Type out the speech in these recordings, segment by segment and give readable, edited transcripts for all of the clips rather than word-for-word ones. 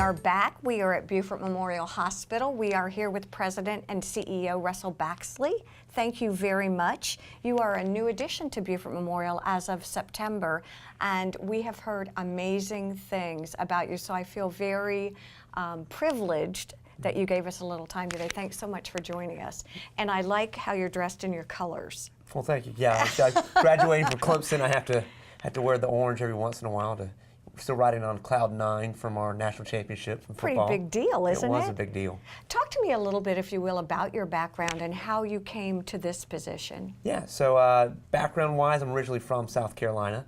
are back. We are at Beaufort Memorial Hospital. We are here with President and CEO Russell Baxley. Thank you very much. You are a new addition to Beaufort Memorial as of September, and we have heard amazing things about you, so I feel very privileged that you gave us a little time today. Thanks so much for joining us. And I like how you're dressed in your colors. Well, thank you. Yeah, I graduating from Clemson. I have to wear the orange every once in a while. Still riding on cloud 9 from our national championship from football. Pretty big deal, isn't it? It was a big deal. Talk to me a little bit, if you will, about your background and how you came to this position. Yeah, so background-wise, I'm originally from South Carolina.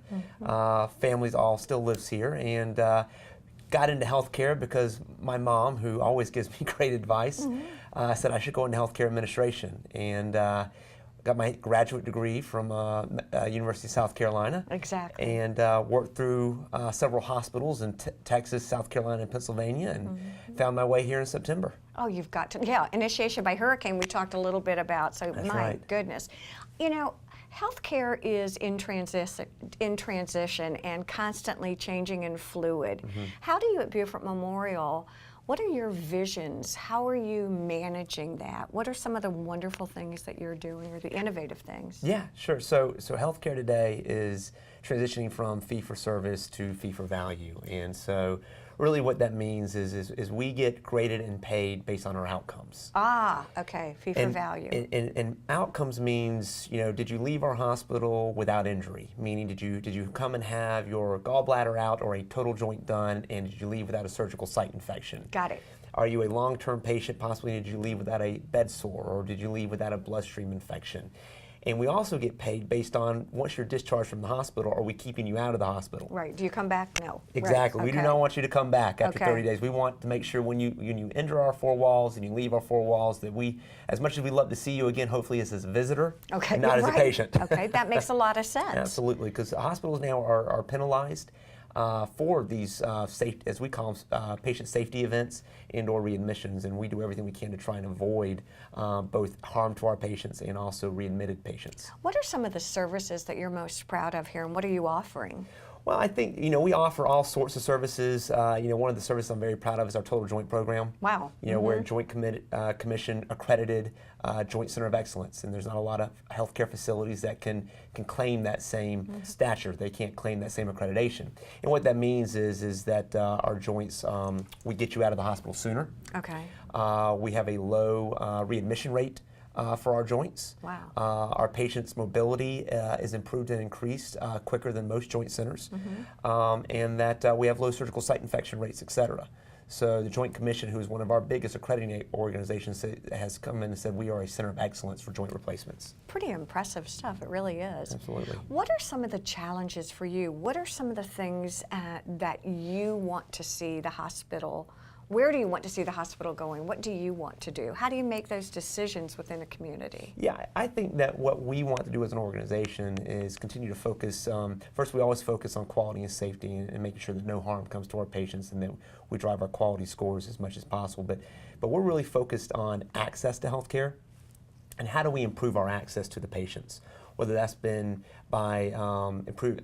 Families all still lives here, and got into healthcare because my mom, who always gives me great advice, said I should go into healthcare administration, and got my graduate degree from University of South Carolina. Exactly. And worked through several hospitals in Texas, South Carolina, and Pennsylvania, and found my way here in September. Oh, you've got to, yeah, initiation by hurricane we talked a little bit about, so That's my right. goodness. You know, healthcare is in transition and constantly changing and fluid. How do you at Beaufort Memorial, what are your visions? How are you managing that? What are some of the wonderful things that you're doing, or the innovative things? Yeah, sure. So healthcare today is transitioning from fee-for-service to fee-for-value. And so really what that means is we get graded and paid based on our outcomes. Ah, okay, fee-for-value. And outcomes means, you know, did you leave our hospital without injury? Meaning, did you come and have your gallbladder out or a total joint done, and did you leave without a surgical site infection? Got it. Are you a long-term patient? Possibly did you leave without a bed sore, or did you leave without a bloodstream infection? And we also get paid based on once you're discharged from the hospital, are we keeping you out of the hospital? Right. Do you come back? No. Exactly. Right. We do not want you to come back after Okay. 30 days. We want to make sure when you enter our four walls and you leave our four walls that we, as much as we love to see you again, hopefully as a visitor, Okay. and not as a patient. Okay, that makes a lot of sense. Absolutely, because hospitals now are penalized for these, as we call them, patient safety events and/or readmissions, and we do everything we can to try and avoid both harm to our patients and also readmitted patients. What are some of the services that you're most proud of here, and what are you offering? Well, I think, you know, we offer all sorts of services. You know, one of the services I'm very proud of is our Total Joint Program. Wow. You know, we're a Joint Commission accredited Joint Center of Excellence, and there's not a lot of healthcare facilities that can claim that same stature. They can't claim that same accreditation. And what that means is that our joints, we get you out of the hospital sooner. Okay. We have a low readmission rate for our joints. Wow. Our patients' mobility is improved and increased quicker than most joint centers, and that we have low surgical site infection rates, et cetera. So the Joint Commission, who is one of our biggest accrediting organizations, has come in and said we are a center of excellence for joint replacements. Pretty impressive stuff, it really is. Absolutely. What are some of the challenges for you? What are some of the things that you want to see the hospital, where do you want to see the hospital going? What do you want to do? How do you make those decisions within a community? Yeah, I think that what we want to do as an organization is continue to focus, first we always focus on quality and safety and making sure that no harm comes to our patients, and that we drive our quality scores as much as possible. But we're really focused on access to healthcare and how do we improve our access to the patients, whether that's been by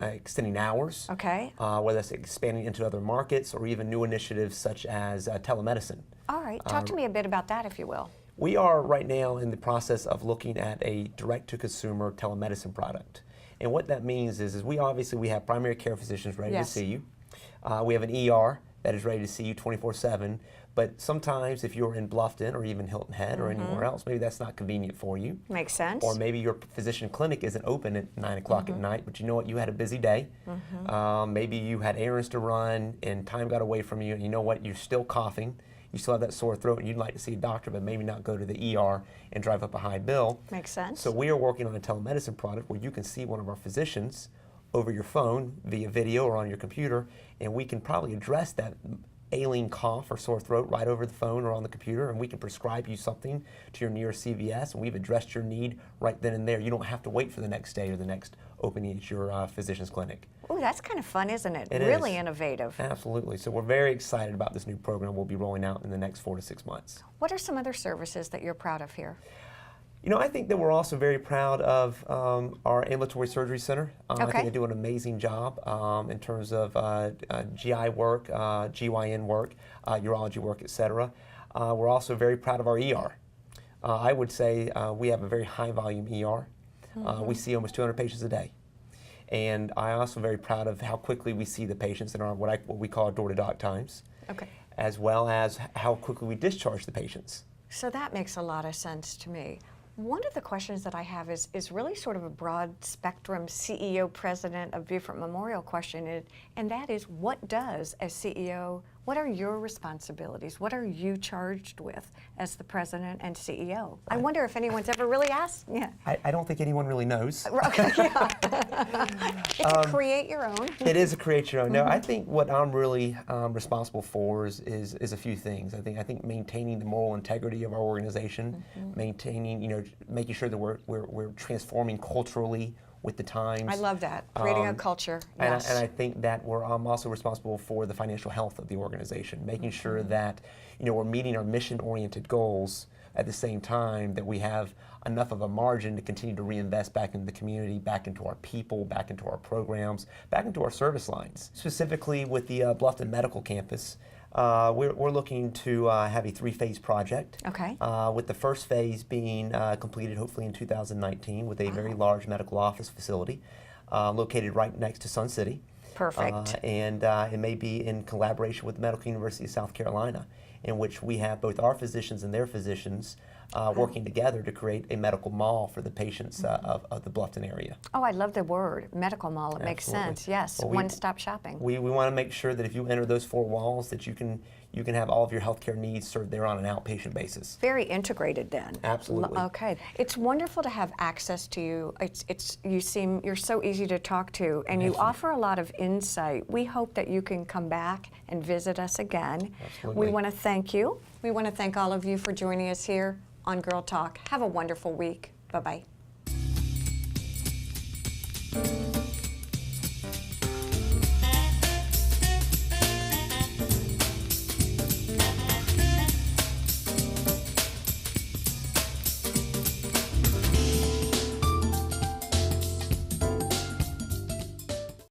extending hours, Okay. whether that's expanding into other markets, or even new initiatives such as telemedicine. All right, talk to me a bit about that, if you will. We are right now in the process of looking at a direct-to-consumer telemedicine product. And what that means is we have primary care physicians ready to see you. We have an ER that is ready to see you 24/7. But sometimes if you're in Bluffton or even Hilton Head or anywhere else, maybe that's not convenient for you. Makes sense. Or maybe your physician clinic isn't open at 9 o'clock at night, but you know what, you had a busy day. Maybe you had errands to run and time got away from you, and you know what, you're still coughing. You still have that sore throat and you'd like to see a doctor, but maybe not go to the ER and drive up a high bill. Makes sense. So we are working on a telemedicine product where you can see one of our physicians over your phone via video or on your computer, and we can probably address that ailing cough or sore throat right over the phone or on the computer, and we can prescribe you something to your nearest CVS, and we've addressed your need right then and there. You don't have to wait for the next day or the next opening at your physician's clinic. Oh, that's kind of fun, isn't it? It really is. Innovative. Absolutely. So we're very excited about this new program we'll be rolling out in the next 4 to 6 months. What are some other services that you're proud of here? You know, I think that we're also very proud of our ambulatory surgery center. I think they do an amazing job in terms of GI work, GYN work, urology work, etc. We're also very proud of our ER. I would say we have a very high volume ER. We see almost 200 patients a day. And I'm also very proud of how quickly we see the patients in our what we call our door-to-doc times, as well as how quickly we discharge the patients. So that makes a lot of sense to me. One of the questions that I have is really sort of a broad spectrum CEO, President of Beaufort Memorial question, and that is, what does, as CEO, what are your responsibilities? What are you charged with as the President and CEO? I wonder if anyone's ever really asked. Yeah. I don't think anyone really knows. It's a create your own. It is a create your own. No, I think what I'm really responsible for is a few things. I think maintaining the moral integrity of our organization, maintaining, making sure that we're transforming culturally with the times. I love that, creating a culture. Yes. And I think that I'm also responsible for the financial health of the organization, making sure that we're meeting our mission-oriented goals at the same time that we have enough of a margin to continue to reinvest back into the community, back into our people, back into our programs, back into our service lines. Specifically with the Bluffton Medical Campus, we're looking to have a 3-phase project. With the first phase being completed hopefully in 2019 with a very large medical office facility located right next to Sun City. Perfect. And it may be in collaboration with the Medical University of South Carolina, in which we have both our physicians and their physicians working together to create a medical mall for the patients of the Bluffton area. Oh, I love the word, medical mall. It makes sense, yes. Well, one-stop shopping. We want to make sure that if you enter those 4 walls that you can have all of your healthcare needs served there on an outpatient basis. Very integrated then. Absolutely. Okay. It's wonderful to have access to you. You're so easy to talk to, and you offer a lot of insight. We hope that you can come back and visit us again. Absolutely. We want to thank you. We want to thank all of you for joining us here on Girl Talk. Have a wonderful week. Bye-bye.